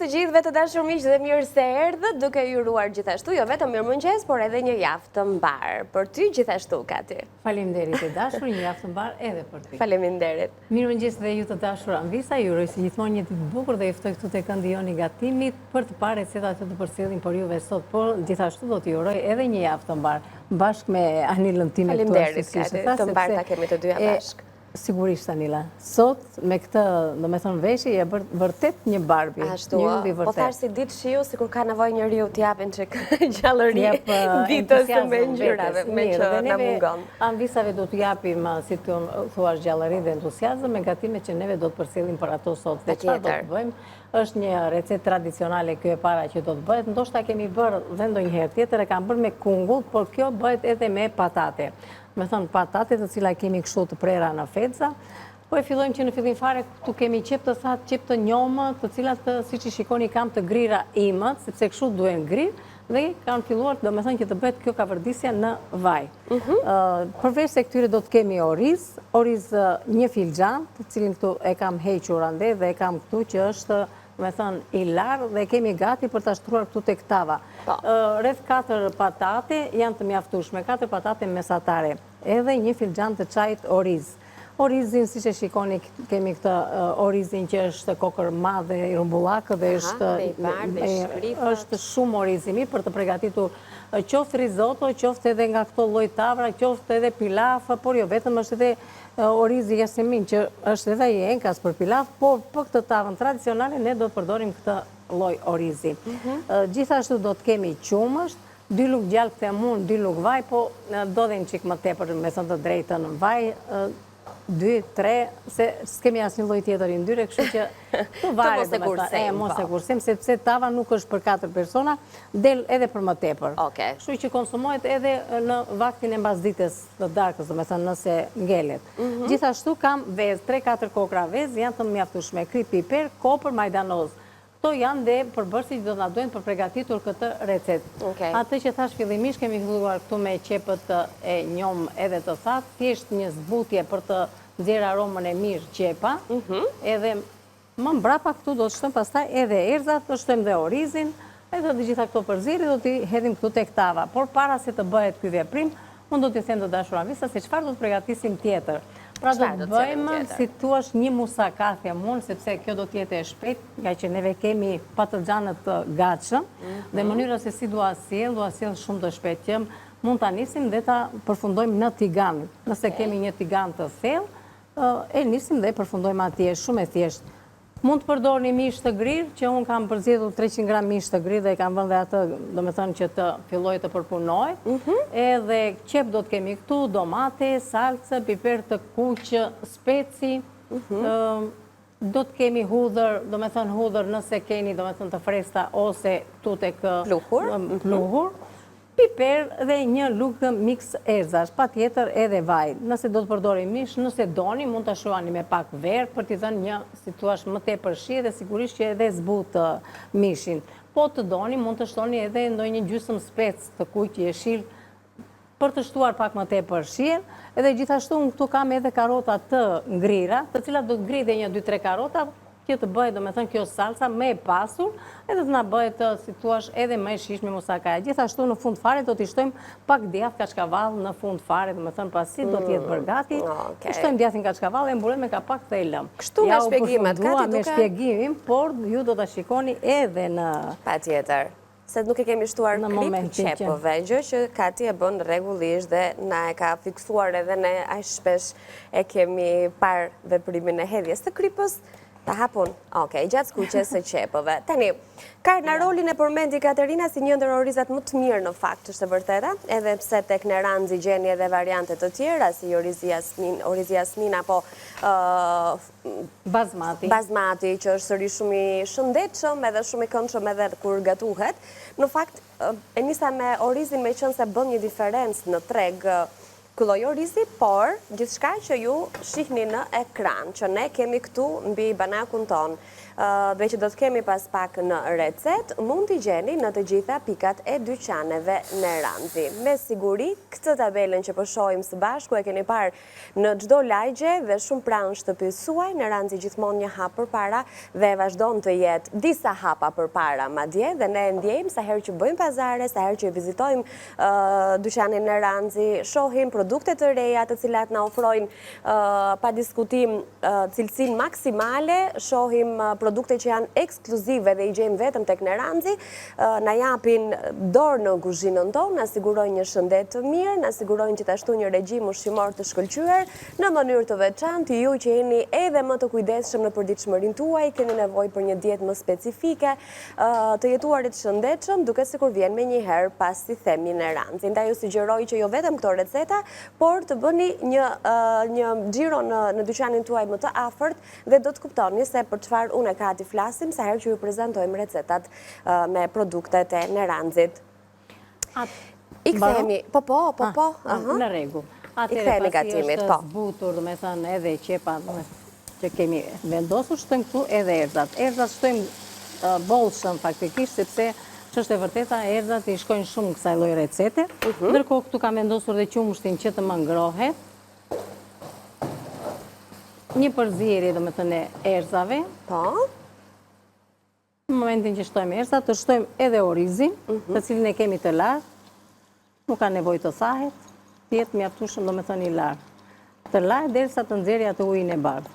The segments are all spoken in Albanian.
të gjithëve të dashur miq dhe mirë se erdhët, duke ju uruar gjithashtu jo vetëm mirëmëngjes, por edhe një javë të mbar. Për ty gjithashtu, Kati. Faleminderit e dashur, një javë të mbar edhe për ty. Faleminderit. Mirëmëngjes dhe ju të dashur Anvisa, ju uroj si gjithmonë një ditë të bukur dhe ju ftoj këtu tek këndi Joni Gatimit për të parë recetat që të përcjellim për juve sot, por gjithashtu do t'ju uroj edhe një javë të mbar bashkë me Anilën time këtu. Faleminderit, Kati. Të mbar ta kemi të dyja bashkë. Sigurisht, Anila. Sot, me këtë, do me thonë veshje, je vërtet një Barbie. Ashtu, po thash si ditë shiu, si kur ka nevoj njeriu t'japin që gjallëri ditës me ngjyrave, me që na mungon. Anvisave do t'japim, si të thuash, gjallëri dhe entuziazëm, me gatime që neve do të përcjellim për ato sot. Dhe çfarë do të bëjmë? Është një recet tradicionale kjo e para që do të bëhet. Ndoshta kemi bërë dhe ndonjëherë tjetër e kam bërë me kungull, por kjo bëhet edhe me patate. Me thënë patate të cila kemi kështu të prera në fetza, po e fillojmë që në fillim fare këtu kemi qep të thatë, qep të njomë, të cilat si që shikoni kam të grira imët, sepse kështu duen grirë, dhe kanë filluar, do me thënë që të bëhet kjo kavërdisja në vaj. Përveç se këtyre do të kemi oriz një filxhan, të cilin këtu e kam hequr ande dhe e kam këtu që është me thënë i larë dhe kemi gati për të ashtruar këtu tek tava. Rreth 4 patate janë të mjaftueshme, 4 patate mesatare, edhe një filxhan të çajit oriz. Orizin, si që shikoni, kemi këtë orizin që është kokër madhe i rumbullakë dhe është shumë orizimi për të përgatitur qoftë risotto, qoftë edhe nga këto lloj tavra, qoftë edhe pilaf, por jo vetëm është edhe orizi jasmin që është edhe i enkas për pilaf, por për këtë tavën tradicionale ne do të përdorim këtë lloj orizi. Gjithashtu do të kemi qumësht, 2 lugë gjallë themun, 2 lugë vaj, po do dhe një qikë më tepër me thënë të drejtën vaj, 2, 3, se s'kemi asë një lloj tjetër i ndyre, kështu që të vare mos e kursem, sepse tava nuk është për 4 persona, del edhe për më tepër. Kështu që konsumohet edhe në vaktin e mbasdites të darkës, do me thënë nëse ngelet. Gjithashtu kam vezë, 3-4 kokra vezë, janë të mjaftueshme, kri, piper, kopër, majdanoz. Këto janë dhe përbërësi që do nga dojnë për pregatitur këtë recet. Atë që thash fillimisht kemi filluar këtu me qepët e njom edhe të thatë, thjesht një zbutje për të nxjerrë aromën e mirë qepa, edhe më mbrapa këtu do të shtojmë pastaj edhe erzat, do shtojmë dhe orizin, edhe të gjitha këto përziri do t'i hedhim këtu tek tava. Por para se të bëhet ky veprim, unë do t'ju them të dashur Anvisa se çfarë do të përgatisim tjetër. Pra do të bëjmë, si thuash, një musaka themun, sepse kjo do t'jetë e shpejt, nga që neve kemi patlıxhanët të gatshëm, dhe mënyra se si dua sjell shumë të shpejt që mund ta nisim dhe ta përfundojmë në tigan. Nëse kemi një tigan të thellë, e nisim dhe përfundojmë atje, shumë e thjeshtë. Mund të përdorni mish të grirë, që unë kam përzgjedhur 300 gram mish të grirë dhe i kam vënë dhe atë, do me thënë që të filloj të përpunoj. Edhe qep do të kemi këtu, domate, salcë, piper të kuq, speci, do të kemi hudhër, do me thënë hudhër nëse keni, do me thënë të freskëta ose këtu tek pluhur. Piper dhe një lugë mix erzash, pa tjetër edhe vaj. Nëse do të përdori mish, nëse doni, mund të shuani me pak verë për t'i dhënë një, si thuash, më tepër shi dhe sigurisht që edhe zbut mishin. Po të doni, mund të shtoni edhe ndonjë gjysmë spec të kuq jeshil për të shtuar pak më tepër shijen. Edhe gjithashtu unë këtu kam edhe karota të ngrira, të cilat do të ngri dhe një 2-3 karota, që të bëhet, do me thënë, kjo salsa me e pasur, edhe të nga bëhet, si thuash, edhe me shishme musakaja. Gjithashtu në fund fare do t'i shtojmë pak djath kaçkavall në fund fare, do me thënë, pasi do t'jetë bërgati, t'i shtojmë djathin kaçkavall e mbulojmë me kapak të lëm. Kështu me shpjegimet, Kati, me shpjegimin, por ju do t'a shikoni edhe në... Pa tjetër. Se nuk e kemi shtuar klip qepëve, gjë që Kati e bën rregullisht dhe na e ka fiksuar edhe ne aq shpesh e kemi parë veprimin e hedhjes të kripës. Ta hapun, gjatë skuqes së qepëve. Tani, ka në rolin e përmendi Katerina si një ndër orizat më të mirë në fakt, është e vërteta, edhe pse tek në ranxhi gjeni edhe variante të tjera, si orizi jasmin apo bazmati, që është sërish shumë i shëndetshëm edhe shumë i këndshëm edhe kur gatuhet. Në fakt, e nisa me orizin me qenë se bën një diferencë në treg ky lloj orizi, por gjithçka që ju shihni në ekran, që ne kemi këtu mbi banakun ton, dhe që do të kemi pas pak në recet, mund t'i gjeni në të gjitha pikat e dyqaneve në Ranzi. Me siguri, këtë tabelën që po shohim së bashku e keni parë në çdo lagje dhe shumë pranë shtëpisë suaj, në Ranzi gjithmonë një hap përpara dhe vazhdon të jetë disa hapa përpara madje, dhe ne ndjejmë sa herë që bëjmë pazare, sa herë që vizitojmë dyqanin në Ranzi, shohim produkte të reja të cilat na ofrojnë pa diskutim cilësinë maksimale, shohim produkte që janë ekskluzive dhe i gjejmë vetëm tek në Ranzi, na japin dorë në kuzhinën tonë, na sigurojnë një shëndet të mirë, na sigurojnë gjithashtu një regjim ushqimor të shkëlqyer në mënyrë të veçantë. Ju që jeni edhe më të kujdesshëm në përditshmërinë tuaj, keni nevojë për një dietë më specifike, të jetuarit shëndetshëm, duke sikur vjen me një herë pas si themi në Ranzi. Ndaj ju sugjeroj që jo vetëm këto receta, por të bëni një xhiro në dyqanin tuaj më të afërt dhe do të kuptoni se për çfarë unë Kati flasim sa herë që ju prezantojmë recetat me produktet e në Ranzit. I kthehemi, po. Në rregull. I kthehemi gatimit, po. Zbutur, do me thënë, edhe qepa që kemi vendosur, shtojmë këtu edhe erëzat. Erëzat shtojmë bollshëm faktikisht, sepse që është e vërteta, erëzat i shkojnë shumë kësaj lloji recete. Ndërkohë këtu kam vendosur dhe qumshtin që të më ngrohet. Një përzierje, do me thënë, erëzave. Po. Në momentin që shtojmë erëzat, të shtojmë edhe orizin, të cilin e kemi të lartë. Nuk ka nevojë të thahet, të jetë mjaftueshëm, do me thënë, i lartë. Të lartë derisa të nxjerrë atë ujin e bardhë.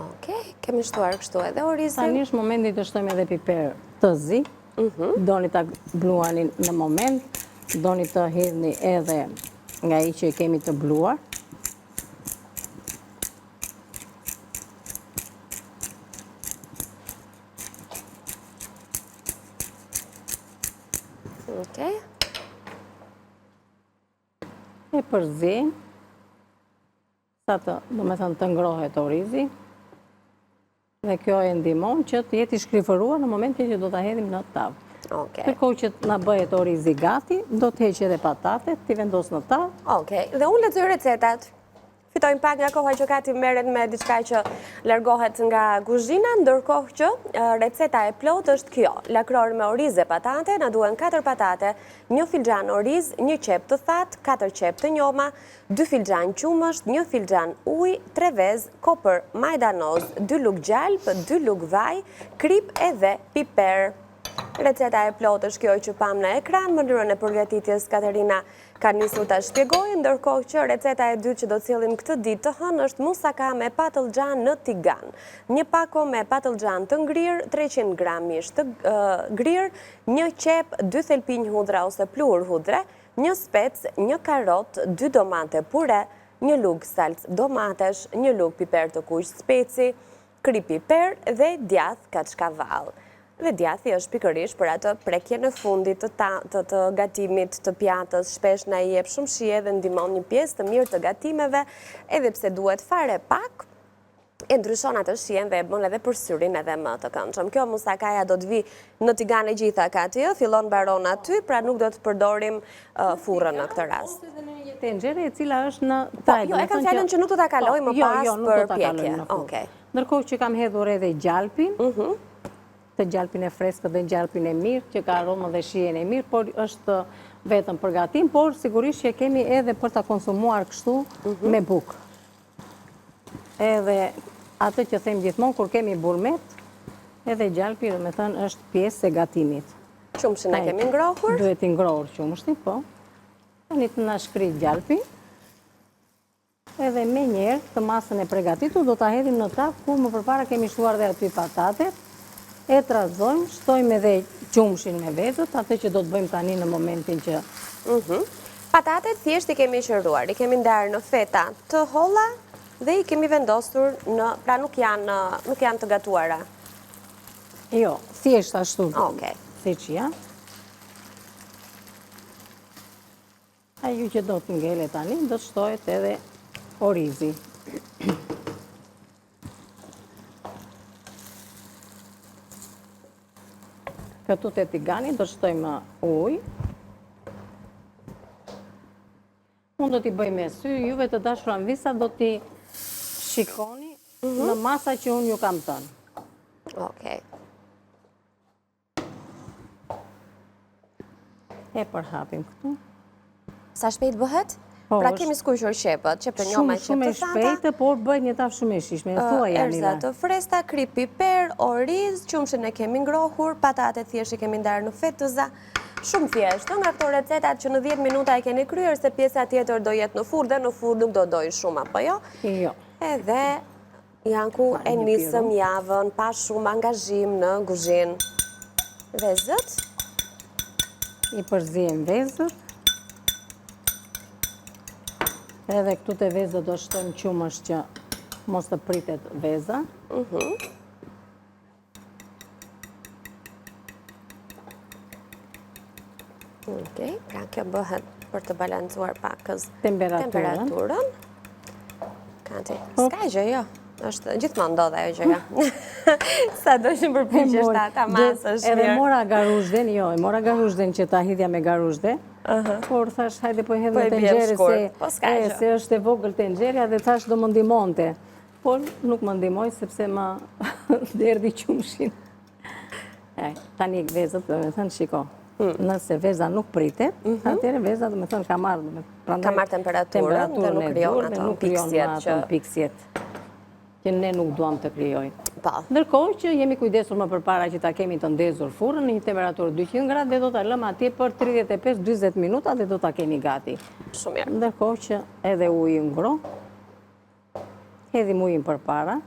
Okej, kemi shtuar kështu edhe orizin. Tani është momenti të shtojmë edhe piper të zi. Doni ta bluani në moment. Doni të hedhni edhe nga i që kemi të bluar. Okej. E përzi, sa të, do me thënë, të ngrohet orizi. Dhe kjo e ndihmon që të jetë i shkrifëruar në momentin që do ta hedhim në tavë. Kërkohë që na bëhet orizi gati, do të heqë edhe patatet, t'i vendos në tavë. Okej, dhe unë lexoj recetat. Fitojmë pak nga koha që Kati merret me diçka që largohet nga kuzhina, ndërkohë që receta e plot është kjo. Lakror me oriz e patate, na duhen 4 patate, 1 filxhan oriz, 1 qep të thatë, 4 qep të njoma, 2 filxhan qumësht, 1 filxhan ujë, 3 vezë kopër majdanoz, 2 lugë gjalp, 2 lugë vaj, krip edhe piper. Receta e plot është kjo që pam në ekran, mënyrën e përgatitjes Katerina ka nisur ta shpjegojë, ndërkohë që receta e dytë që do cilin këtë ditë të hënë është musaka me patëllxhan në tigan. Një pako me patëllxhan të ngrirë, 300 gram mish të ngrirë, 1 qep, 2 thelpinj hudhra ose pluhur hudhre, 1 spec, 1 karot, 2 domate pure, 1 lugë salcë domatesh, 1 lugë piper të kuq speci, krip piper dhe djath kaçkavall. Dhe djathi është pikërisht për atë prekje në fundit të gatimit të pjatës, shpesh na i jep shumë shije dhe ndihmon një pjesë të mirë të gatimeve, edhe pse duhet fare pak, e ndryshon atë shijen dhe e bën edhe për syrin edhe më të këndshëm. Kjo musakaja do të vi në tigan e gjitha Kati, fillon mbaron aty, pra nuk do të përdorim furrën në këtë rast. Ose në një tenxhere e cila është në tajl. Jo, e kam fjalën që nuk do ta kaloj më pas për pjekje. Okej. Ndërkohë që kam hedhur edhe gjalpin, të gjalpin e freskët dhe gjalpin e mirë, që ka aromën dhe shijen e mirë, por është vetëm për gatim, por sigurisht që kemi edhe për ta konsumuar kështu me bukë. Edhe atë që them gjithmonë, kur kemi bulmet, edhe gjalpi, do me thënë, është pjesë e gatimit. Qumshin e kemi ngrohur? Duhet i ngrohur qumshti, po. Tani të na shkrit gjalpi. Edhe me njerë të masën e pregatitur, do ta hedhim në tavë, ku më përpara kemi shtuar dhe aty patatet. E trazojmë, shtojmë edhe qumshin me vezët, atë që do të bëjmë tani në momentin që... Patatet thjesht i kemi qëruar, i kemi ndarë në feta të holla dhe i kemi vendosur në... pra nuk janë të gatuara. Jo, thjesht ashtu, si që janë. Ajo që do të ngele tani, do të shtohet edhe orizi. Këtu të tigani do shtojmë ujë. Unë do t'i bëj me sy, juve të dashuran visa do t'i shikoni në masa që unë ju kam thënë. Okej. E përhapim këtu. Sa shpejt bëhet? Pra kemi skuqur qepët, qep të njoma, qep të Shumë e shpejtë, por bëjt një tafë shumë e shishme. Erza të fresta, kri piper, oriz, qumshin e kemi ngrohur, patate thjesht i kemi ndarë në fetëza. Shumë thjeshtë, nga këto recetat që në 10 minuta e keni kryer, se pjesa tjetër do jetë në furrë dhe në furrë nuk do dojë shumë, apo jo? Jo. Edhe janë ku e nisëm javën, pa shumë angazhim në kuzhinë. Vezët. I përzijem vezët. Edhe këtu të vezët do shtojmë qumësh që mos të pritet veza. Okej, pra kjo bëhet për të balancuar pakës Temperaturën. Kati, s'ka gjë, jo. është gjithmonë ndodhe ajo gjëja. Sa do që përpiqesh ta masësh mirë. Edhe mora garuzhden, jo, e mora garuzhden që ta hidhja me garuzhde, por thash, hajde po hedh në tenxhere se është e vogël tenxheria dhe thash do më ndihmonte. Por nuk më ndihmoi sepse më derdhi qumshin. Tani vezët, do me thënë, shiko. Nëse veza nuk pritet, atëherë veza do me thënë ka marrë temperaturën dhe nuk krijon ato piksjet që ne nuk duam të krijojnë. Ndërkohë që jemi kujdesur më përpara që ta kemi të ndezur furrën në një temperaturë 200 gradë dhe do ta lëmë atje për 35-40 minuta dhe do ta kemi gati. Shumë mirë. Ndërkohë që edhe uji ngro, hedhim ujin përpara.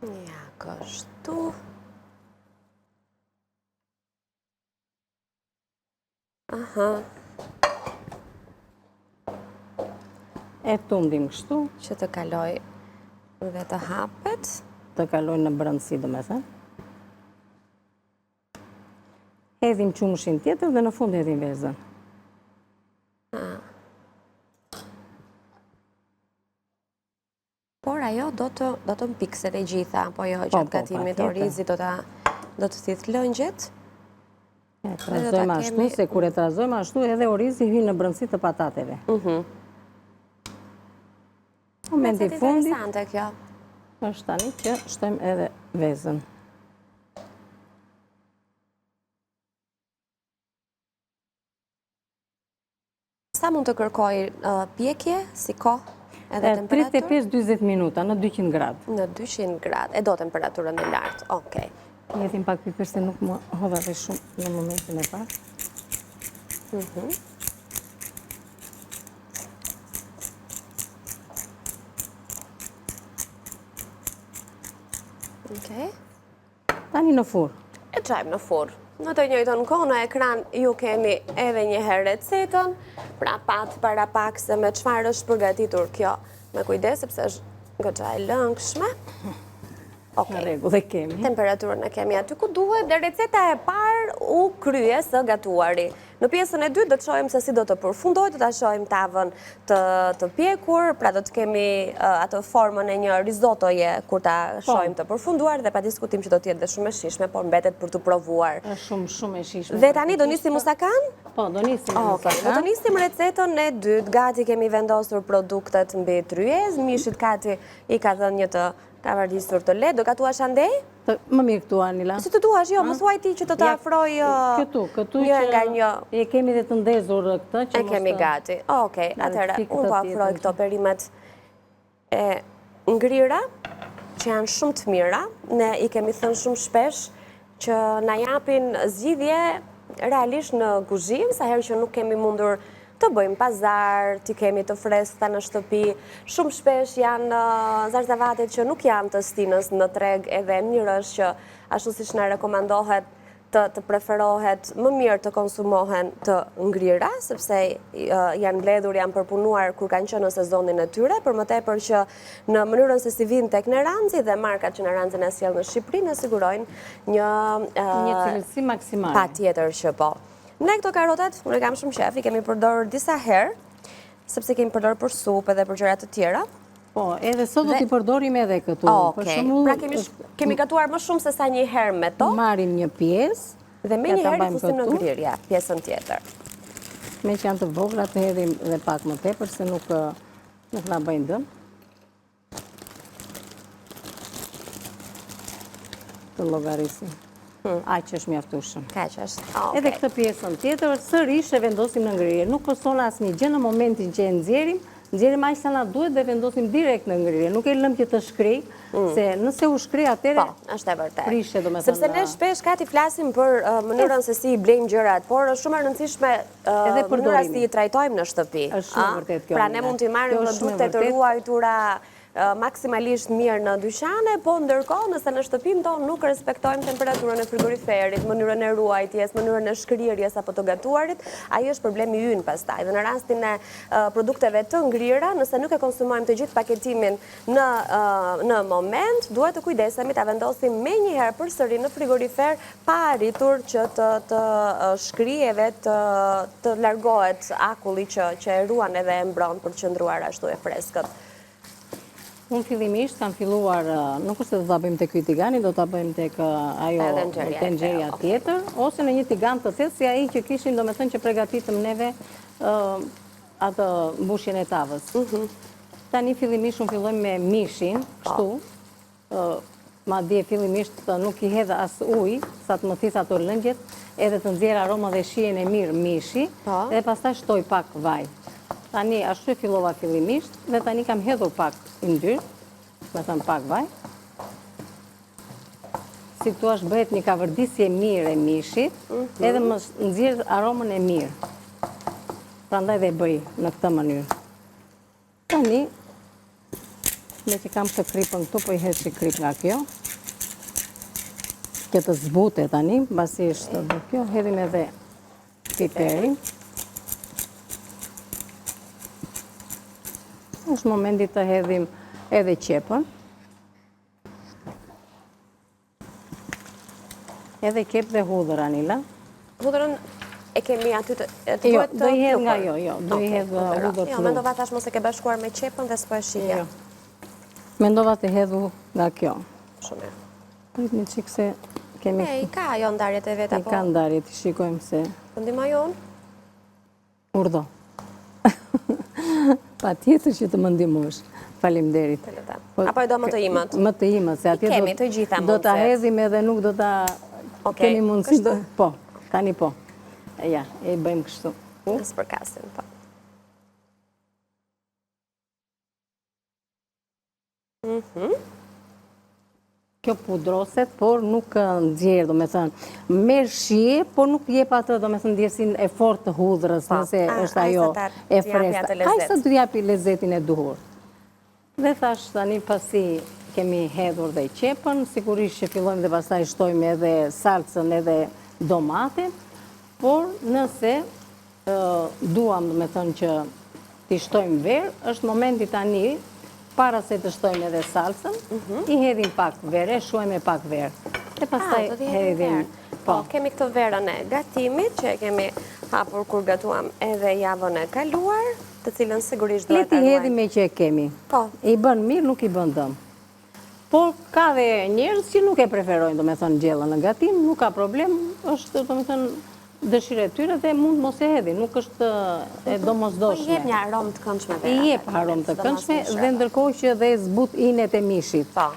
Ja, kështu. Aha. E tundim kështu. Që të kaloj dhe të hapet. Të kaloj në brëndësi, do me thënë. Hedhim qumshin tjetër dhe në fund hedhim vezën. Por ajo do të mpikset e gjitha, po jo gjatë gatimit orizit do të thith lëngjet. E trazojmë ashtu, se kur e trazojmë ashtu edhe orizi hynë në brëndësi të patateve. Momenti i fundit është tani që shtojmë edhe vezën. Sa mund të kërkoj pjekje, si kohë edhe temperaturë? 35-40 minuta në 200 gradë. Në 200 gradë, e do temperaturën e lartë, okej. Jetim pak piper se nuk më hodha dhe shumë në momentin e parë. Tani në furrë. E qajmë në furrë. Në të njëjtën kohë në ekran ju keni edhe një herë recetën, pra pat para pak se me çfarë është përgatitur kjo. Me kujdes, sepse është goxha e lëngshme. Në rregull, dhe kemi. Temperaturën e kemi aty ku duhet dhe receta e parë u krye së gatuari. Në pjesën e dytë do të shohim se si do të përfundoj, do të shohim tavën të pjekur, pra do të kemi atë formën e një risottoje kur ta shohim të përfunduar dhe pa diskutim që do të jetë dhe shumë e shishme, por mbetet për të provuar. Shumë e shishme. Dhe tani do nisim musakan? Po, do nisim musakan. Do të nisim recetën e dytë, gati kemi vendosur produktet mbi tryezë, mishit Kati i ka dhënë një të kavardisur të lehtë, do gatuash andej? Më mirë këtu, Anila. Si të duash, jo, më thuaj ti që të të afroj një nga një. E kemi dhe të ndezur këtë. E kemi gati. Okej, atëherë, unë po afroj këto perimet e ngrira, që janë shumë të mira. Ne i kemi thënë shumë shpesh që na japin zgjidhje realisht në kuzhinë, sa herë që nuk kemi mundur të bëjmë pazar, të kemi të freskëta në shtëpi. Shumë shpesh janë zarzavatet që nuk janë të stinës në treg, edhe mirë është që ashtu siç na rekomandohet të preferohet më mirë të konsumohen të ngrira, sepse janë mbledhur, janë përpunuar kur kanë qenë në sezonin e tyre, për më tepër që në mënyrën se si vinë tek Neranzi dhe markat që Neranzi na sjell në Shqipëri na sigurojnë një cilësi maksimale. Patjetër që po. Ne këto karotat, unë kam shumë qef, i kemi përdorur disa herë, sepse kemi përdorur për supë edhe për gjëra të tjera, Po, edhe sot do t'i përdorim edhe këtu. Okej, pra kemi gatuar më shumë se sa një herë me to. Marim një pjesë. Dhe me një herë i fusim në ngrirje, pjesën tjetër. Me që janë të vogla të hedhim dhe pak më tepër, se nuk na bëjnë dëm. Të llogarisim. Aq është mjaftueshëm. Kaq është. Edhe këtë pjesën tjetër sërish e vendosim në ngrirje. Nuk kërson asnjë gjë në momentin që e nxjerrim aq sa na duhet dhe vendosim direkt në ngrirje. Nuk e lëm që të shkrej, se nëse u shkrej atëherë është e vërtetë. Prishe, domethënë. Sepse ne shpesh Kati flasim për mënyrën se si i blejmë gjërat, por është shumë e rëndësishme mënyra si i trajtojmë në shtëpi. Është shumë vërtet kjo. Pra ne mund t'i marrim produkte të ruajtura maksimalisht mirë në dyqane, po ndërkohë nëse në shtëpinë tonë nuk respektojmë temperaturën e frigoriferit, mënyrën e ruajtjes, mënyrën e shkrirjes apo të gatuarit, ai është problemi ynë pastaj. Dhe në rastin e produkteve të ngrira, nëse nuk e konsumojmë të gjithë paketimin në moment, duhet të kujdesemi ta vendosim menjëherë përsëri në frigorifer pa arritur që të shkrijeve të largohet akulli që e ruan edhe e mbron për të qëndruar ashtu e freskët. Unë fillimisht kam filluar, nuk është se do ta bëjmë tek ky tigani, do ta bëjmë tek ajo tenxheria tjetër, ose në një tigan të thellë si ai që kishim, domethënë që përgatitëm neve atë mbushjen e tavës. Tani fillimisht unë filloj me mishin, kështu, madje fillimisht nuk i hedh as ujë, sa të më thith ato lëngjet, edhe të nxjerr aromën dhe shijen e mirë mishi, dhe pastaj shtoj pak vaj. Tani ashtu e fillova fillimisht dhe tani kam hedhur pak yndyrë, me thënë pak vaj. Si tu është bëhet një kavërdisje mirë e mishit, edhe më nxjerr aromën e mirë. Prandaj dhe bëj në këtë mënyrë. Tani, me që kam të kripën këtu, po i hedh që krip nga kjo. Këtë zbute tani, mbasi është dhe kjo, hedhim edhe piperin. Është momenti të hedhim edhe qepën. Edhe qep dhe hudhër, Anila. Hudhërën e kemi aty të Jo, do i hedh nga jo, do i hedh hudhër të Jo, mendova tash mos e ke bashkuar me qepën dhe s'po e shihja. Mendova të hedhu nga kjo. Shumë mirë. Prit një qik se kemi... I ka ajo ndarjet e veta, po? I ka ndarjet, i shikojmë se... Të ndihmoj unë? Urdo. Pa tjetër që të më ndihmosh. Faleminderit. Apo e do më të imët? Më të imët, se atje kemi të gjitha mundësit. Do ta hedhim edhe nuk do ta kemi mundësi. Po, tani po. Ja, e bëjmë kështu. Nësë përkasin, po. Kjo pudroset, por nuk nxjerr, domethënë, merr shije, por nuk jep atë, domethënë, ndjesin e fortë të hudhrës, nëse është ajo e freskët. Ai sa të japi lezetin e duhur. Dhe thash tani pasi kemi hedhur dhe qepën, sigurisht që fillojmë dhe pastaj shtojmë edhe salcën edhe domatin, por nëse duam, domethënë, që t'i shtojmë verë, është momenti tani para se të shtojmë edhe salsën, i hedhim pak verë, shuajmë pak verë. Dhe pastaj hedhim... Po, kemi këtë verën e gatimit, që kemi hapur kur gatuam edhe javën e kaluar, të cilën sigurisht duhet të ruajmë. Le t'i hedhim me që e kemi. Po. I bën mirë, nuk i bën dëm. Por ka dhe njerëz që nuk e preferojnë, domethënë, gjellën në gatim, nuk ka problem, është, domethënë, dëshire e tyre dhe mund mos e hedhi, nuk është e domosdoshme. Po i jep një aromë të këndshme. I jep aromë të këndshme dhe ndërkohë që dhe zbut inet e mishit. Po,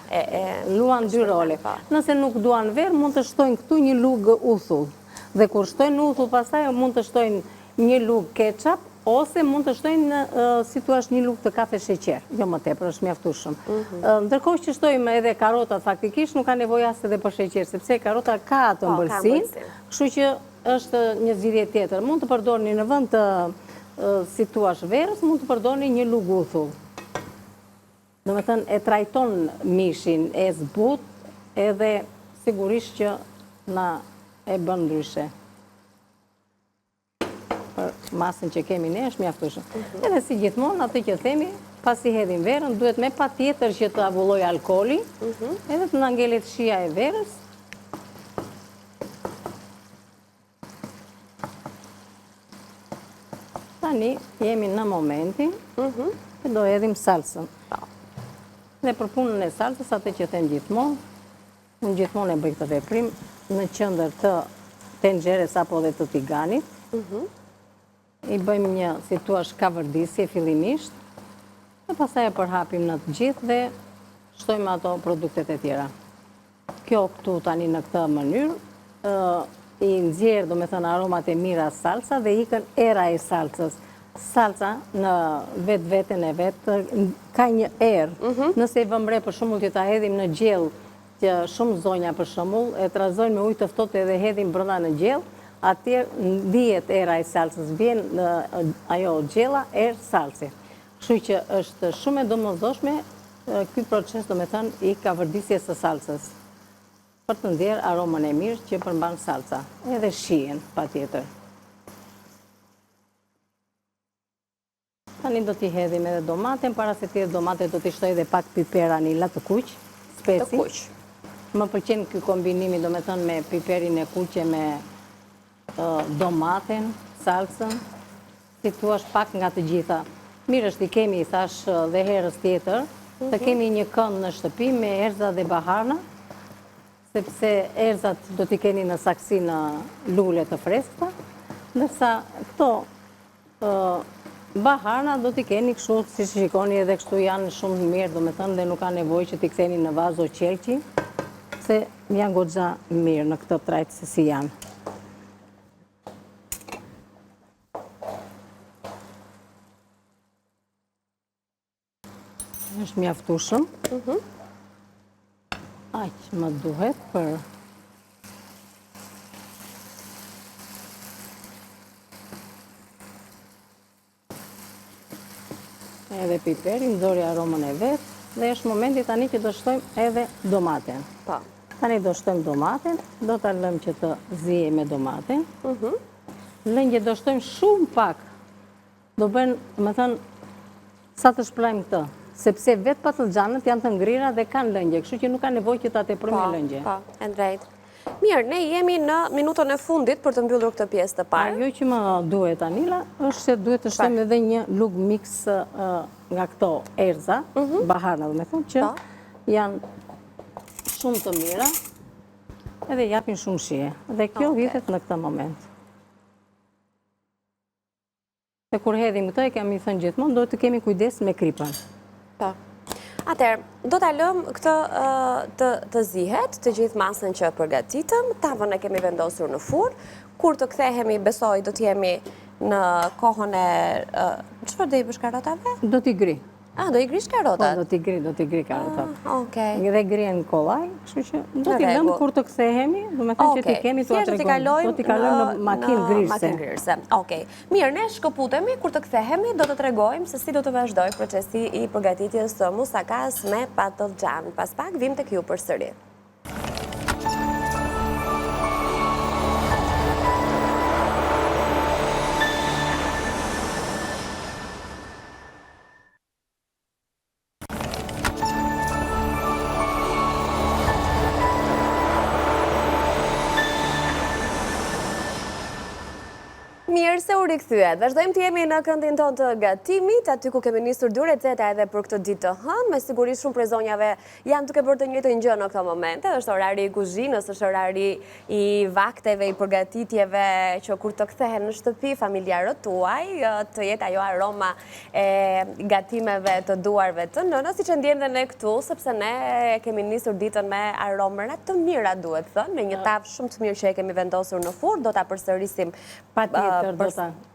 luan dy role. Nëse nuk duan verë, mund të shtojnë këtu një lugë uthull. Dhe kur shtojnë uthull pastaj, mund të shtojnë një lugë ketchup, ose mund të shtojnë, si tu është një lugë të kafe sheqer. Jo më tepër, është mjaftueshëm. Ndërkohë që shtojmë edhe karotat, faktikisht nuk ka nevojë as edhe për sheqer, sepse karota ka atë ëmbëlsinë, kështu që është një zgjidhje tjetër. Mund të përdorni në vend të si thua verës, mund të përdorni një lugë uthull. Domethënë e trajton mishin, e zbut, edhe sigurisht që na e bën ndryshe. Për masën që kemi ne është mjaftueshëm. Edhe si gjithmonë atë që themi, pasi hedhim verën, duhet me patjetër që të avulloj alkooli, edhe të na ngelet shija e verës. Tani jemi në momentin që do hedhim salsën. Dhe për punën e salsës, atë që them gjithmonë, unë gjithmonë e bëj këtë veprim në qendër të tenxheres apo dhe të tiganit. I bëjmë një, si thua, kavërdisje fillimisht, dhe pastaj e përhapim në të gjithë dhe shtojmë ato produktet e tjera. Kjo këtu tani në këtë mënyrë i nxjerr, domethënë, aromat e mira salsa dhe ikën era e salsës. Salsa në vetveten e vet ka një erë. Nëse i vëmë re për shembull që ta hedhim në gjell, që shumë zonja për shembull e trazojnë me ujë të ftohtë dhe hedhin brenda në gjell, atëherë ndihet era e salsës, vjen ajo gjella erë salse. Kështu që është shumë e domosdoshme ky proces, domethënë, i kavërdisjes së salsës, për të nxjerrë aromën e mirë që përmban salsa, edhe shijen patjetër. Tani do t'i hedhim edhe domaten, para se t'i hedh domaten do t'i shtoj edhe pak piper anila të kuq, speci. Të kuq. Më pëlqen ky kombinimi, domethënë, me piperin e kuqe me domaten, salsën, si thua, pak nga të gjitha. Mirë është i kemi, thash dhe herës tjetër, të kemi një kënd në shtëpi me erza dhe baharna, sepse erzat do t'i keni në saksi në lule të freskëta, ndërsa këto baharna do t'i keni kështu, si shikoni edhe kështu janë shumë mirë, domethënë, dhe nuk ka nevojë që t'i ktheni në vazo qelqi, se janë goxha mirë në këtë trajt se si janë. Është mjaftueshëm. Aq më duhet për edhe piperi, nxori aromën e vet, dhe është momenti tani që do shtojmë edhe domaten. Po. Tani do shtojmë domaten, do ta lëmë që të zihej me domaten. Lëngje do shtojmë shumë pak. Do bëjmë, domethënë, sa të shprehim këtë, sepse vetë patlıxhanët janë të ngrira dhe kanë lëngje, kështu që nuk ka nevojë që ta teprojmë me lëngje. Po, e drejtë. Mirë, ne jemi në minutën e fundit për të mbyllur këtë pjesë të parë. Ajo që më duhet, Anila, është se duhet të shtojmë edhe një lug mix nga këto erza, baharna, domethënë, që janë shumë të mira edhe japin shumë shije. Dhe kjo vitet në këtë moment. Dhe kur hedhim këtë, e kemi thënë gjithmonë, do të kemi kujdes me kripën. Po. Atëherë, do ta lëmë këtë të zihet, të gjithë masën që përgatitëm, tavën e kemi vendosur në furr. Kur të kthehemi, besoj, do t'jemi në kohën e çfarë do i bësh karotave? Do t'i gri. Do i grish karotat? Po, do t'i gri karotat. Okej. Dhe grien kollaj, kështu që do t'i lëmë kur të kthehemi, domethënë që t'i kemi t'u tregojmë. Do t'i kalojmë në makinë grirëse. Okej. Mirë, ne shkëputemi, kur të kthehemi do të tregojmë se si do të vazhdoj procesi i përgatitjes së musakas me patlıxhan. Pas pak vim tek ju përsëri. Mirë se u rikthyet. Vazhdojmë të jemi në këndin tonë të gatimit, aty ku kemi nisur dy receta edhe për këtë ditë të hënë. Me siguri shumë prej zonjave janë duke bërë të njëjtën gjë në këtë moment. Është orari i kuzhinës, është orari i vakteve, i përgatitjeve që kur të kthehen në shtëpi familjarët tuaj, të jetë ajo aroma e gatimeve të duarve të nënës, siç e ndjejmë dhe ne këtu, sepse ne kemi nisur ditën me aromëra të mira, duhet thënë, me një tavë shumë të mirë që e kemi vendosur në furr, do ta përsërisim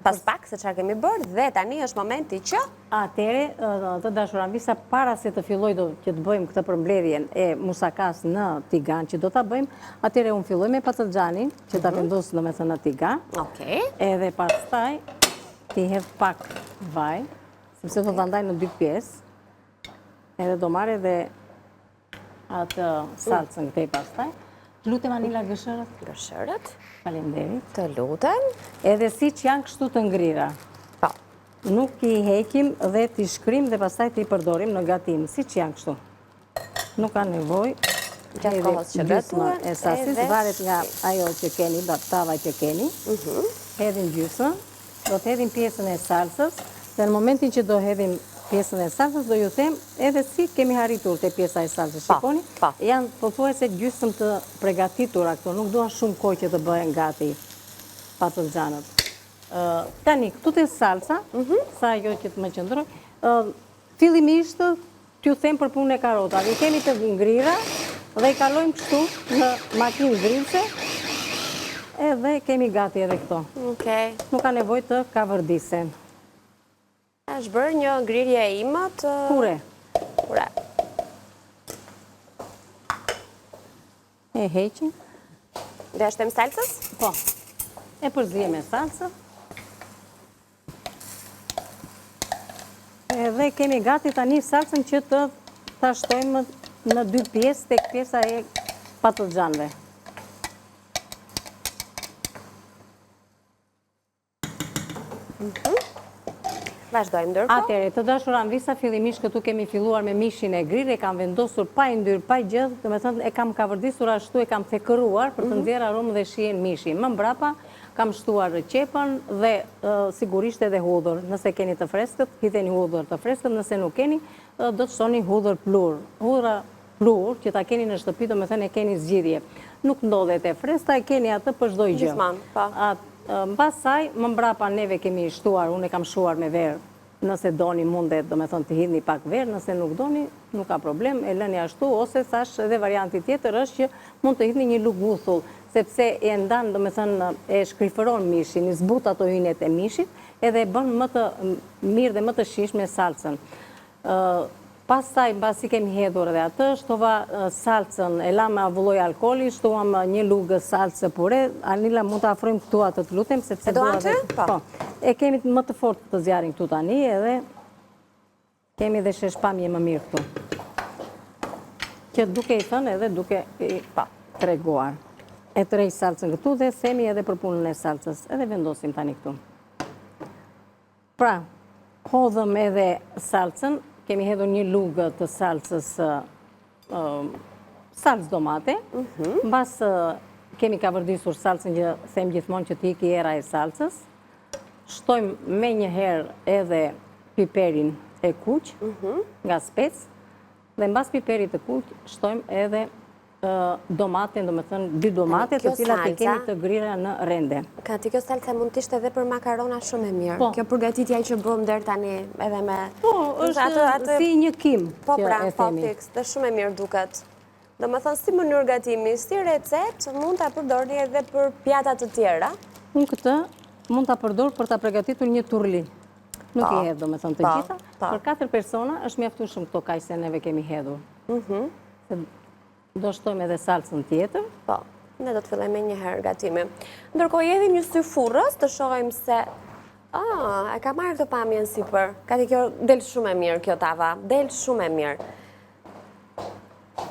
pas pak se çfarë kemi bërë dhe tani është momenti që atëre të dashura visa para se të filloj që të bëjmë këtë përmbledhjen e musakas në tigan që do ta bëjmë, atëre unë filloj me patlıxhanin që ta vendos domethënë në tigan. Okej. Edhe pastaj ti hedh pak vaj, sepse do ta ndaj në dy pjesë. Edhe do marr edhe atë salcën këtej pastaj. Lutem Anila gëshërët. Gëshërët. Faleminderit. Të lutem. Edhe siç janë kështu të ngrira. Po. Nuk i heqim dhe t'i shkrim dhe pastaj t'i përdorim në gatim, siç janë kështu. Nuk ka nevojë. Gjatë kohës që gatuan. E sasisë varet nga ajo që keni, tava që keni. Hedhim gjysmën, do të hedhim pjesën e salsës dhe në momentin që do hedhim pjesën e salsës, do ju them edhe si kemi arritur te pjesa e salsës. Shikoni, janë pothuajse gjysmë të përgatitura këto, nuk duan shumë kohë që të bëhen gati patlıcanët. Tani, këtu te salsa, sa ajo që të më qëndroj, fillimisht t'ju them për punën e karotave. I kemi të ngrira dhe i kalojmë kështu në makinë ngrirëse, edhe kemi gati edhe këto. Nuk ka nevojë të kavërdisen. Është bërë një ngrirje e imët? Pure. Pure. E heqim. Dhe shtem salsës? Po. E përzijem me salsë. Edhe kemi gati tani salsën që të shtojmë në 2 pjesë tek pjesa e patlıcanëve. Vazhdojmë ndërkohë. Atëherë, të dashuran visa, fillimisht këtu kemi filluar me mishin e grirë, e kam vendosur pa i ndyrë, pa i gjëdhë, do me thënë e kam kavërdisur ashtu, e kam thekëruar për të nxjerrë aromë dhe shijen mishin. Më mbrapa kam shtuar qepën dhe sigurisht edhe hudhër. Nëse keni të freskët, hidheni hudhër të freskët, nëse nuk keni, do të shtoni hudhër plur. Hudhëra plur, që ta keni në shtëpi, do me thënë e keni zgjidhje. Nuk ndodhet e freskëta, e keni atë për çdo gjë. Gjithmonë, po. Mbas saj, më mbrapa neve kemi shtuar, unë e kam shuar me verë. Nëse doni mundet, do me thonë të hidhni pak verë, nëse nuk doni, nuk ka problem, e lëni ashtu, ose thash edhe varianti tjetër është që mund të hidhni një luguthull, sepse e ndan, do me thënë, e shkrifëron mishin, i zbut ato hynet e mishit, edhe e bën më të mirë dhe më të shishme salsën. Pastaj, basi kemi hedhur edhe atë, shtova salsën, e la me avulloj alkooli, shtuam një lugë salsë pure. Anila, mund të afrojmë këtu atë të lutem, sepse... E do atë? Po. E kemi më të fort të zjarin këtu tani, edhe kemi dhe sheshpamje më mirë këtu. Që duke i thënë edhe duke i treguar. E trej salsën këtu dhe themi edhe për punën e salsës. Edhe vendosim tani këtu. Pra, hodhëm edhe salsën, kemi hedhur një lugë të salsës salsë domate. Mbas kemi kavërdisur salsën që them gjithmonë që t'iki era e salsës. Shtojmë me një herë edhe piperin e kuq nga spec. Dhe mbas piperit të kuq shtojmë edhe domaten, do me thënë 2 domate të cilat e kemi të grira në rende. Kati, kjo salsa mund t'ishte edhe për makarona shumë e mirë. Kjo përgatitja që bëm deri tani edhe me... Po, është si një kim që e themi. Po, fiks, dhe shumë e mirë duket. Do me thënë, si mënyrë gatimi, si recept, mund t'a përdorni edhe për pjatat të tjera? Unë këtë mund t'a përdor për t'a përgatitur një turli. Nuk i hedh, do me thënë, të gjitha. Për 4 persona është mjaftueshëm këto kaq se neve kemi hedhur. Do shtojmë edhe salsën tjetër. Po, ne do të fillojmë një herë gatimi. Ndërkohë jedhim një sy furrës të shohim se... e ka marrë këtë pamjen sipër. Kati, kjo del shumë e mirë, kjo tava. Del shumë e mirë.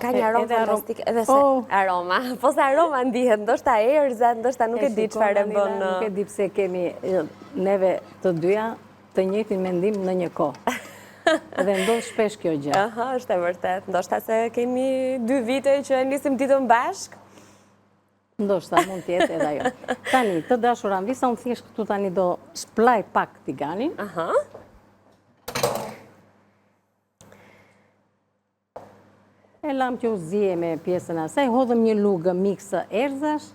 Ka një aromë fantastik, edhe se aroma. Po se aroma ndihet, ndoshta erza, ndoshta nuk e di çfarë bën. Nuk e di pse kemi neve të dyja të njëjtin mendim në një kohë. Dhe ndodh shpesh kjo gjë. Është e vërtet. Ndoshta se kemi 2 vite që nisim ditën bashk. Ndoshta mund t'jetë edhe ajo. Tani, të dashuran visa, unë thjesht këtu tani do shplaj pak tiganin. E lam që u zije me pjesën asaj, hodhëm një lugë miksë erzash,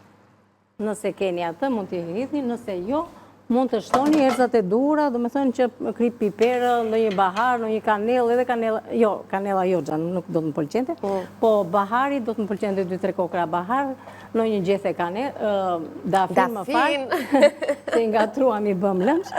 nëse keni atë, mund t'i hidhni, nëse jo, mund të shtoni erzat e dura, do me thënë që krip piperë, në një bahar, në një kanel, edhe kanela, jo, kanela jo, nuk do të më pëlqente, po bahari do të më pëlqente 2-3 kokra bahar, në një gjethe dafin më falë, se nga truam i bëm lëmsh.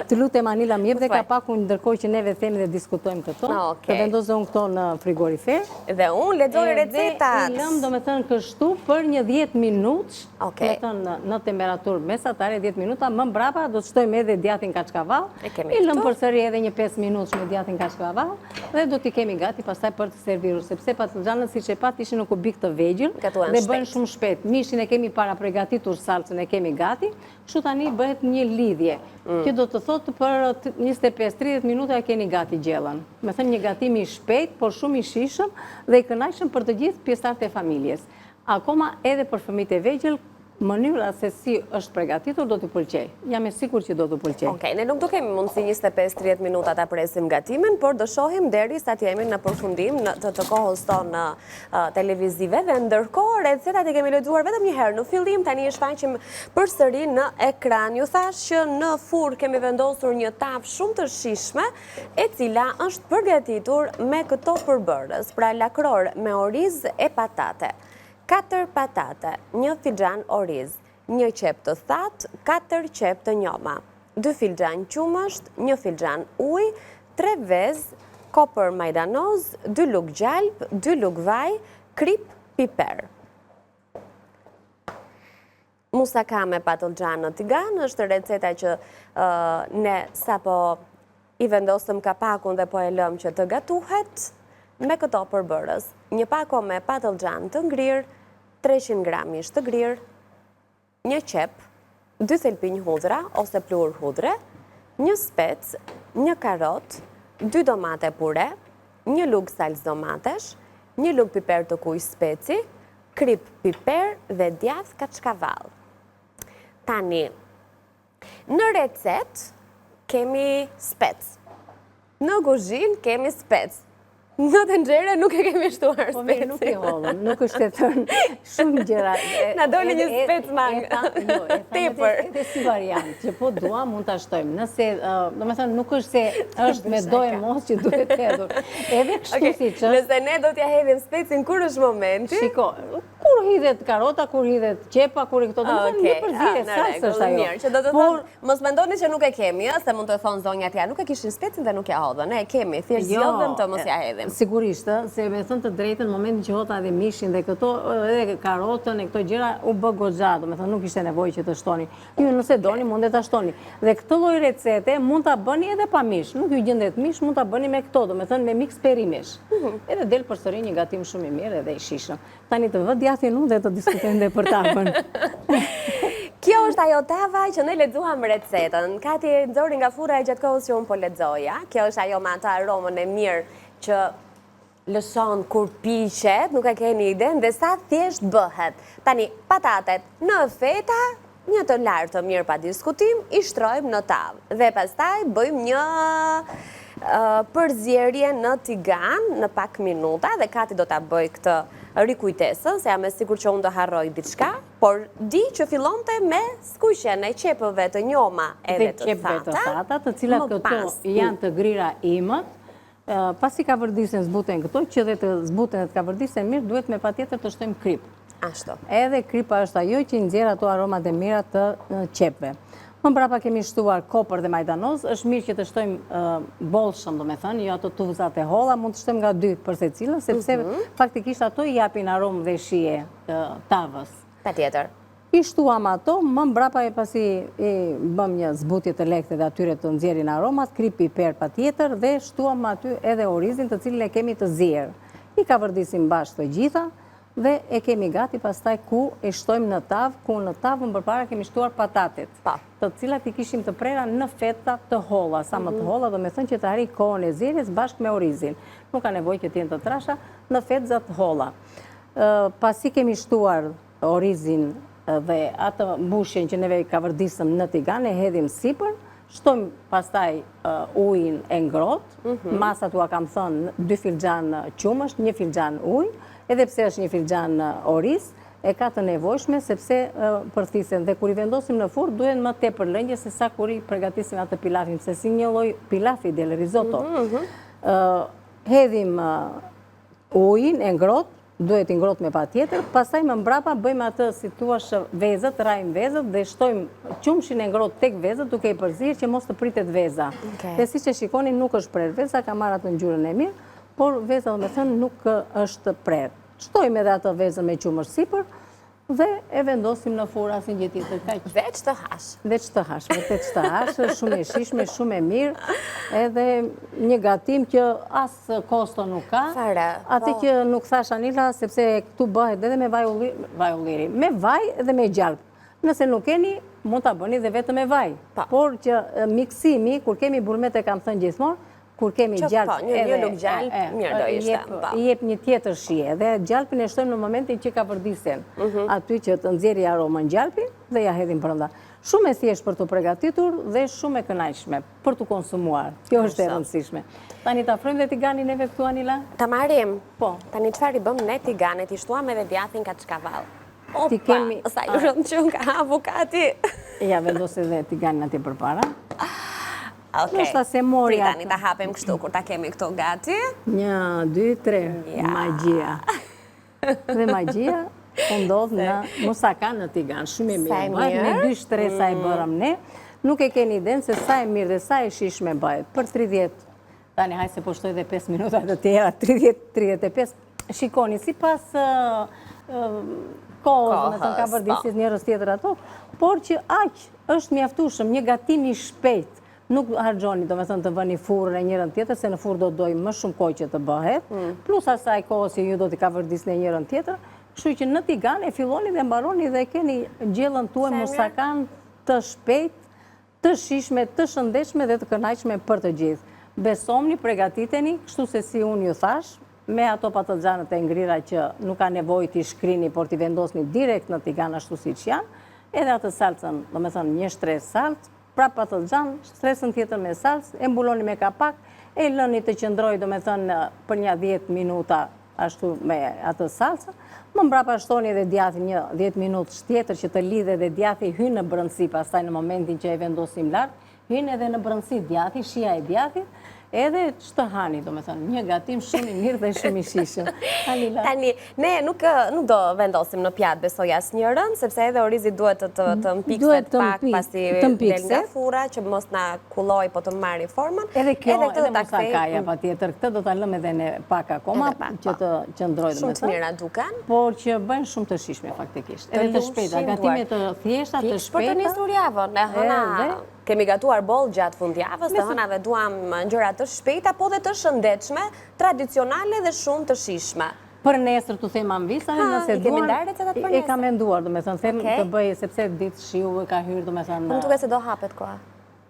Të lutem Anila më jep dhe ka pak unë ndërkohë që neve themi dhe diskutojmë këto. Të vendosë unë këto në frigorifer. Dhe unë lexoj recetat. Dhe i lëm, do me thënë, kështu për një 10 minutë, me thënë në temperaturë mesatare, 10 minuta, më mbrapa do të shtojmë edhe djatin kaçkavall. I lëm përsëri edhe një 5 minutë me djatin kaçkavall dhe do t'i kemi gati pastaj për të servirur, sepse patlıcanët siç e pat ishin në kubik të vegjël dhe bëhen shumë shpejt. Mishin e kemi para përgatitur, salsën e kemi gati, kështu tani bëhet një lidhje, që do të thotë për 25-30 minuta e keni gati gjellën. Me thënë një gatim i shpejt, por shumë i shishëm dhe i kënaqshëm për të gjithë pjesëtarët e familjes. Akoma edhe për fëmijët e vegjël, mënyra se si është përgatitur do të pëlqej. Jam e sigur që do të pëlqej. Okej, ne nuk do kemi mundësi 25-30 minuta ta presim gatimin, por do shohim deri sa të jemi në përfundim të kohës tonë në televizive dhe ndërkohë recetat e kemi lexuar vetëm një herë në fillim, tani e shfaqim përsëri në ekran. Ju thash që në furrë kemi vendosur një tavë shumë të shishme, e cila është përgatitur me këto përbërës, pra lakror me oriz e patate. 4 patate, 1 filxhan oriz, 1 qep të thatë, 4 qep të njoma, 2 filxhan qumësht, 1 filxhan ujë, 3 vezë, kopër majdanoz, 2 lug gjalp, 2 lug vaj, krip, piper. Musakame patlıcan në tigan është receta që ne sapo i vendosëm kapakun dhe po e lëm që të gatuhet me këto përbërës. Një pako me patlıcan të ngrirë, 300 gram mish të grirë, 1 qep, 2 thelpinj hudhra ose pluhur hudhre, 1 spec, 1 karot, 2 domate pure, 1 lug salc domatesh, 1 lug piper të kuj speci, krip piper dhe djath kaçkavall. Tani, në recet kemi spec. Në kuzhinë kemi spec. Në të nxere nuk e kemi shtuar speci. Po mirë, nuk e hollëm, nuk është të thënë shumë gjëra. Na doli një spec mangë. Tepër. Edhe si variant, që po dua mund ta shtojmë. Nëse, do me thënë, nuk është se është me dojë mos që duhet hedhur. Edhe kështu si që... Nëse ne do t'ja hedhim specin, kur është momenti? Shiko, kur hidhet karota, kur hidhet qepa, kur i këto, do me thënë, një përzije, salsë është ajo. Që do të thonë, mos mendoni që nuk e kemi, se mund të thonë zonjat ja, nuk e kishin specin dhe nuk ja hodhën. Ne e kemi, thjesht zgjodhëm të mos ja hedhim. Sigurisht, se me thënë të drejtën, në momentin që hota dhe mishin dhe këto, edhe karotën e këto gjëra, u bë goxha, do me thënë nuk ishte nevojë që të shtoni. Ju nëse doni, mund të shtoni. Dhe këtë lloj recete mund ta bëni edhe pa mish. Nuk ju gjendet mish, mund ta bëni me këto, do me thënë me miks perimish. Edhe del përsëri një gatim shumë i mirë edhe i shishëm. Tani të vë djathin unë dhe të diskutojmë dhe për tavën. Kjo është ajo tava që ne lexuam recetën. Kati nxori nga furra e gjatë kohës që unë po lexoja. Kjo është ajo me atë aromën e mirë që lëson kur piqet, nuk e keni iden, dhe sa thjesht bëhet. Tani, patatet në feta, një të lartë të mirë pa diskutim, i shtrojmë në tavë. Dhe pastaj bëjmë një përzierje në tigan në pak minuta, dhe Kati do ta bëj këtë rikujtesën, se jam e sigurt që unë do harroj diçka, por di që fillonte me skuqjen e qepëve të njoma edhe të thata, të cilat këto janë të grira imët. Pasi ka vërdisen zbuten këto, që dhe të zbuten e të ka vërdisen mirë, duhet me patjetër të shtojmë krip. Ashtu. Edhe kripa është ajo që nxjerr ato aromat e mira të qepëve. Më mbrapa kemi shtuar kopër dhe majdanoz, është mirë që të shtojmë bollshëm, do me thënë, jo ato tuzat e holla, mund të shtojmë nga 2 për secilën, sepse faktikisht ato i japin aromë dhe shije tavës. Patjetër. I shtuam ato, më mbrapa e pasi i bëm një zbutje të lekte dhe atyre të nxjerrin aromat, krip piper patjetër dhe shtuam aty edhe orizin të cilin e kemi të zier. I ka vërdisim bashkë të gjitha dhe e kemi gati pastaj ku e shtojmë në tavë, ku në tavë më përpara kemi shtuar patatet, të cilat i kishim të prera në feta të holla, sa më të holla, do me thënë që të arri kohën e zierjes bashkë me orizin. Nuk ka nevojë që t'jenë të trasha në fetë të holla. Pasi kemi shtuar orizin dhe atë mbushjen që neve ka vërdisëm në tigan, e hedhim sipër, shtojmë pastaj ujin e ngrohtë, masat ua kam thënë 2 filxhan qumësht, 1 filxhan ujë, edhe pse është 1 filxhan oriz, e ka të nevojshme sepse përthisen dhe kur i vendosim në furrë duhen më tepër lëngje se sa kur i përgatisim atë pilafin, se si një lloj pilafi del risotto. Hedhim ujin e ngrohtë, duhet i ngrohtë me patjetër, pastaj më mbrapa bëjmë atë si thuaç vezët, rajmë vezët dhe shtojmë qumshin e ngrohtë tek vezët duke i përzierë që mos të pritet veza. Dhe siç e shikoni nuk është prerë veza, ka marrë atë ngjyrën e mirë, por veza do të thënë nuk është prerë. Shtojmë edhe atë vezën me qumësht sipër dhe e vendosim në furrë asnjë gjë tjetër kaq. Veç të hash. Veç të hash, vërtet të hash, shumë e shishme, shumë e mirë, edhe një gatim që as kosto nuk ka. Atë që nuk thash Anila, sepse këtu bëhet edhe me vaj ulliri, me vaj dhe me gjalp. Nëse nuk keni, mund ta bëni dhe vetëm me vaj. Por që miksimi, kur kemi bulmet e kam thënë gjithmonë, kur kemi gjalp... Një luk gjalp, mirë do ishte. I jep një tjetër shije dhe gjalpin e shtojmë në momentin që ka vërdisin. Aty që të nxjerrë aromën gjalpi dhe ja hedhim brenda. Shumë e thjesht për të përgatitur dhe shumë e kënaqshme për të konsumuar. Kjo është e rëndësishme. Tani ta afrojmë dhe tiganin neve këtu, Anila? Ta marrim. Po. Tani çfarë i bëm ne tiganet, i shtuam edhe djathin kaçkavall. Opa, sa ju rëndë që ka avokati. Ja, vendos edhe tiganin atje përpara. Okej, tani ta hapem kështu kur ta kemi këto gati. 1, 2, 3, magjia. Dhe magjia u ndodh në musakan në tigan, shumë e mirë. Me 2 shtresa e bërëm ne, nuk e keni idenë se sa e mirë dhe sa e shishme bëhet. Për 30, tani hajde se po shtoj dhe 5 minuta të tjera, 30-35, shikoni, si pas kohës, me të ka vërdisis njërës tjetër ato, por që aq është mjaftueshëm, një gatim i shpejt. Nuk harxhoni, do me thënë, të vëni furrën e njërën tjetër, se në furrë do të dojë më shumë kohë që të bëhet, plus asaj kohës që ju do t'i ka vërdisni e njërën tjetër, kështu që në tigan e filloni dhe mbaroni dhe keni gjellën tuaj musakan të shpejt, të shishme, të shëndetshme dhe të kënaqshme për të gjithë. Besomni, përgatiteni, kështu se si unë ju thash, me ato patlıxhanët e ngrira që nuk ka nevojë t'i shkrini, por t'i vendosni direkt në tigan ashtu siç janë, edhe atë salcën, do me thënë një shtresë salcë, pra patlıxhan, stresën tjetër me salcë, e mbuloni me kapak, e lëni të qëndroj, do me thënë, për një 10 minuta ashtu me atë salcë, më mbrapa shtoni edhe djathi një 10 minutë tjetër që të lidhe dhe djathi hynë në brëndësi, pastaj në momentin që e vendosim lartë, hynë edhe në brëndësi djathi, shija e djathit, edhe që të hani, do me thënë, një gatim shumë i mirë dhe shumë i shishëm. Tani, ne nuk do vendosim në pjatë besoj asnjërën, sepse edhe orizi duhet të mpikset pak pasi del nga furra, që mos na kulloj po të marri formën. Edhe kjo, edhe musakaja pa tjetër, këtë do të lëmë edhe në pak akoma, që të qëndrojë, do me thënë. Shumë të mira duken. Por që bëjnë shumë të shishme, faktikisht. Edhe të shpejta, gatimet të thjeshta, të shpejta. Për të nisur javën, e hëna. Kemi gatuar boll gjatë fundjavës, të hënave duam ngjëra të shpejta, po dhe të shëndetshme, tradicionale dhe shumë të shishme. Për nesër të them anvisa, nëse duan, e ka menduar, do me thënë, them të bëj, sepse ditë shiu e ka hyrë, do me thënë... Më duke se do hapet koha.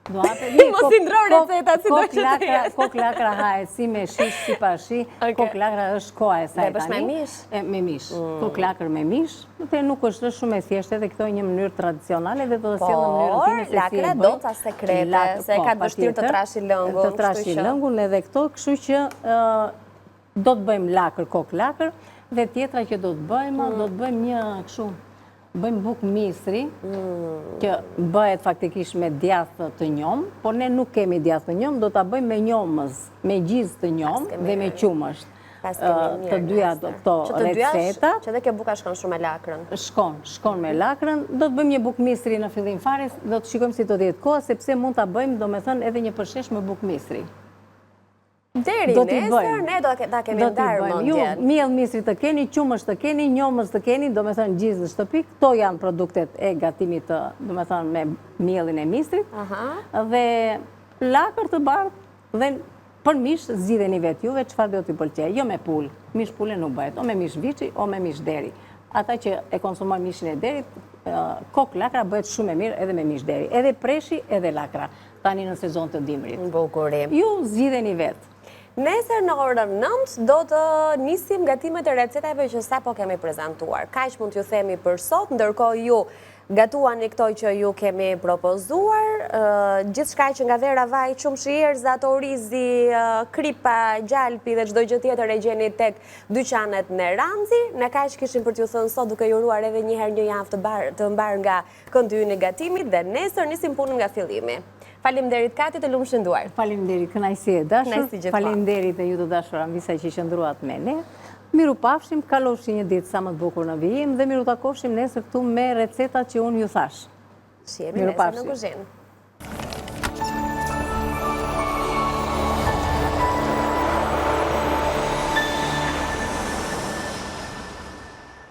Do hapet... Mos i ndro recetat si do që të jetë. Kokë lakra hahet si me shish, si pa shi, kokë lakra është koha e saj tani. Dhe bësh me mish? Me mish. Kokë lakër me mish, dhe nuk është shumë e thjeshtë dhe këto një mënyrë tradicionale dhe do të sjellë në mënyrën time se si e bëj. Lakra do ta sekrete, se ka vështirë të trashi lëngun. Të trashi lëngun edhe këto, kështu që do të bëjmë lakër, kokë lakër, dhe tjetra që do të bëjmë një kështu. Bëjmë bukë misri, që bëhet faktikisht me djathë të njomë, por ne nuk kemi djathë të njomë, do të bëjmë me njomës, me gjizë të njomë dhe me qumësht. Të dyja këto recetat. Që dhe kjo buka shkon shumë me lakrën. Shkon me lakrën. Do të bëjmë një bukë misri në fillim fare, do të shikojmë si do të jetë koha, sepse mund të bëjmë, do me thënë, edhe një përshesh me bukë misri. Deri nesër, ne do ta kemi ndarë mendjen. Ju miell misri të keni, qumësh të keni, njomës të keni, do me thënë gjizë në shtëpi, këto janë produktet e gatimit të, do me thënë, me miellin e misrit, dhe lakër të bardhë, dhe për mish zgjidheni vetë juve çfarë do t'i pëlqejë, jo me pulë, mish pule nuk bëhet, o me mish viçi, o me mish deri. Ata që e konsumojnë mishin e derit, kokë lakra bëhet shumë e mirë edhe me mish deri, edhe preshi, edhe lakra, tani në sezon të dimrit. Bukurim. Ju zgjidheni vetë. Nesër në orën 9 do të nisim gatimet e recetave që sapo kemi prezantuar. Kaq mund t'ju themi për sot, ndërkohë ju gatuani këto që ju kemi propozuar, gjithçka që nga vera vaj, qumshi erza, orizi, kripa, gjalpi dhe çdo gjë tjetër e gjeni tek dyqanet në Ranzi. Ne kaq kishim për t'ju thënë sot, duke ju uruar edhe një herë një javë të mbar nga këndi ynë i gatimit dhe nesër nisim punën nga fillimi. Faleminderit Kati, të lumë shënduar. Faleminderit, kënaqësi e dashur. Faleminderit e ju të dashur Anvisa që qëndruat me ne. Miru pafshim, kalofshi një ditë sa më të bukur në vijim dhe miru takofshim nesër këtu me recetat që unë ju thash. Shihemi nesër në kuzhinë.